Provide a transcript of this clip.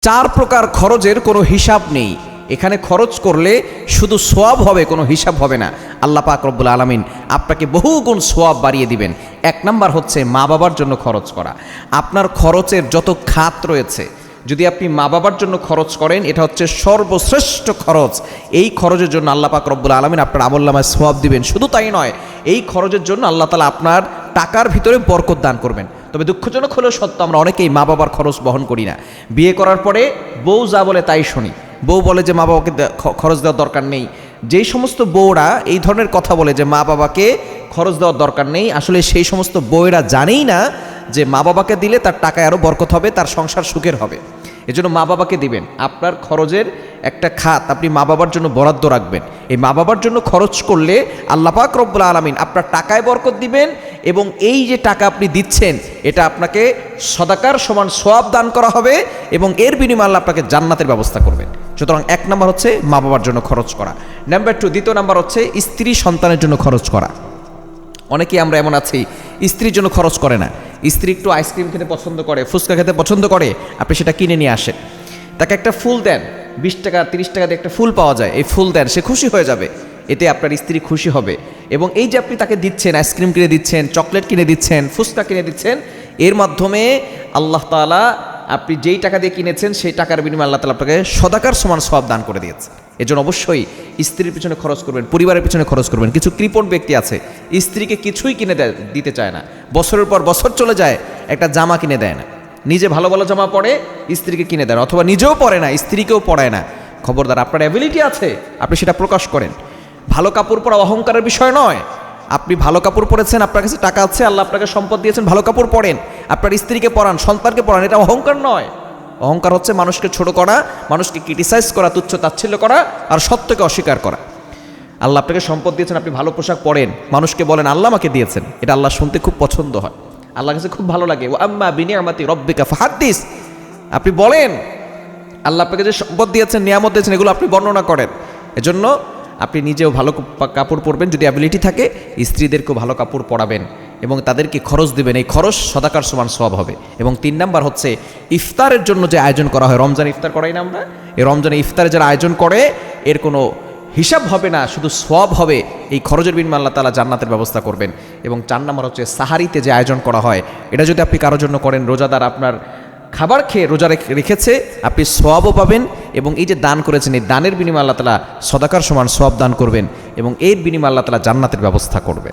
চার প্রকার খরচের কোনো হিসাব নেই। এখানে খরচ করলে শুধু সোয়াব হবে, কোনো হিসাব হবে না। আল্লাহ পাক রব্বুল আলামিন আপনাকে বহুগুণ সোয়াব বাড়িয়ে দিবেন। এক নাম্বার হচ্ছে মা বাবার জন্য খরচ করা। আপনার খরচের যত খাত রয়েছে, যদি আপনি মা বাবার জন্য খরচ করেন, এটা হচ্ছে সর্বশ্রেষ্ঠ খরচ। এই খরচের জন্য আল্লাহ পাক রব্বুল আলামিন আপনার আমলনামায় সোয়াব দিবেন। শুধু তাই নয়, এই খরচের জন্য আল্লাহ তাআলা আপনার টাকার ভিতরে বরকত দান করবেন। তবে দুঃখজনক হলেও সত্য, আমরা অনেকেই মা বাবার খরচ বহন করি না। বিয়ে করার পরে বউ যা বলে তাই শুনি। বউ বলে যে মা বাবাকে খরচ দেওয়ার দরকার নেই। যেই সমস্ত বউরা এই ধরনের কথা বলে যে মা বাবাকে খরচ দেওয়ার দরকার নেই, আসলে সেই সমস্ত বউয়েরা জানেই না যে মা বাবাকে দিলে তার টাকায় আরও বরকত হবে, তার সংসার সুখের হবে। এজন্য মা বাবাকে দিবেন। আপনার খরচের একটা খাত আপনি মা বাবার জন্য বরাদ্দ রাখবেন। এই মা বাবার জন্য খরচ করলে আল্লাহ পাক রব্বুল আলামিন আপনার টাকায় বরকত দিবেন, এবং এই যে টাকা আপনি দিচ্ছেন এটা আপনাকে সদাকার সমান সওয়াব দান করা হবে, এবং এর বিনিময়ে আল্লাহ আপনাকে জান্নাতের ব্যবস্থা করবেন। সুতরাং এক নাম্বার হচ্ছে মা বাবার জন্য খরচ করা। নাম্বার 2, দ্বিতীয় নাম্বার হচ্ছে স্ত্রী সন্তানের জন্য খরচ করা। অনেকেই আমরা এমন আছি স্ত্রীর জন্য খরচ করে না। স্ত্রী একটু আইসক্রিম খেতে পছন্দ করে, ফুচকা খেতে পছন্দ করে, আপনি সেটা কিনে নিয়ে আসেন। তাকে একটা ফুল দেন, 20 টাকা 30 টাকা দিয়ে একটা ফুল পাওয়া যায়, এই ফুল দেন, সে খুশি হয়ে যাবে। এতে আপনার স্ত্রী খুশি হবে। এবং এই যে আপনি তাকে দিচ্ছেন, আইসক্রিম কিনে দিচ্ছেন, চকলেট কিনে দিচ্ছেন, ফুচকা কিনে দিচ্ছেন, এর মাধ্যমে আল্লাহ তাআলা আপনি যেই টাকা দিয়ে কিনেছেন সেই টাকার বিনিময়ে আল্লাহ তাআলা আপনাকে সদাকার সমান সওয়াব দান করে দিয়েছে। এজন্য অবশ্যই স্ত্রীর পিছনে খরচ করবেন, পরিবারের পিছনে খরচ করবেন। কিছু কৃপণ ব্যক্তি আছে, স্ত্রীকে কিছুই কিনে দিতে চায় না, বছরের পর বছর চলে যায়, একটা জামা কিনে দেয় না। নিজে ভালো ভালো জামা পরে, স্ত্রীকে কিনে দেয় না, অথবা নিজেও পরে না, স্ত্রীকেও পরায় না। খবরদার, আপনার অ্যাবিলিটি আছে, আপনি সেটা প্রকাশ করেন। ভালো কাপড় পরা অহংকারের বিষয় নয়। আপনি ভালো কাপড় পরেছেন, আপনার কাছে টাকা আছে, আল্লাহ আপনাকে সম্পদ দিয়েছেন, ভালো কাপড় পরেন, আপনার স্ত্রীকে পরান, সন্তানকে পরান, এটা অহংকার নয়। অহংকার হচ্ছে মানুষকে ছোট করা, মানুষকে ক্রিটিসাইজ করা, তুচ্ছ তাচ্ছিল্য করা, আর সত্যকে অস্বীকার করা। আল্লাহ আপনাকে সম্পদ দিয়েছেন, আপনি ভালো পোশাক পরেন, মানুষকে বলেন আল্লাহ আমাকে দিয়েছেন, এটা আল্লাহ শুনতে খুব পছন্দ হয়, আল্লাহর কাছে খুব ভালো লাগে। ওয়া আম্মা বিনিয়ামাতি রব্বিকা ফাহাদ্দিস, আপনি বলেন আল্লাহ আপনাকে যে সম্পদ দিয়েছেন, নিয়ামত দিয়েছেন, এগুলো আপনি বর্ণনা করেন। এজন্য আপনি নিজেও ভালো কাপড় পরবেন, যদি অ্যাবিলিটি থাকে স্ত্রীদেরকেও ভালো কাপড় পরাবেন এবং তাদেরকে খরচ দিবেন। এই খরচ সদাকার সমান সওয়াব হবে। এবং 3 নাম্বার হচ্ছে ইফতারের জন্য যে আয়োজন করা হয়, রমজান ইফতার করাই না আমরা, এই রমজানে ইফতারে যারা আয়োজন করে এর কোনো হিসাব হবে না, শুধু সওয়াব হবে। এই খরচের বিনিময়ে আল্লাহ তাআলা জান্নাতের ব্যবস্থা করবেন। এবং 4 নাম্বার হচ্ছে সাহারিতে যে আয়োজন করা হয়, এটা যদি আপনি কারোর জন্য করেন, রোজাদার আপনার খাবার খেয়ে রোজা রেখেছে, আপনি সওয়াবও পাবেন, এবং এই যে দান করেছেন এই দানের বিনিময়ে আল্লাহ তাআলা সদাকার সমান সওয়াব দান করবেন, এবং এর বিনিময়ে আল্লাহ তাআলা জান্নাতের ব্যবস্থা করবেন।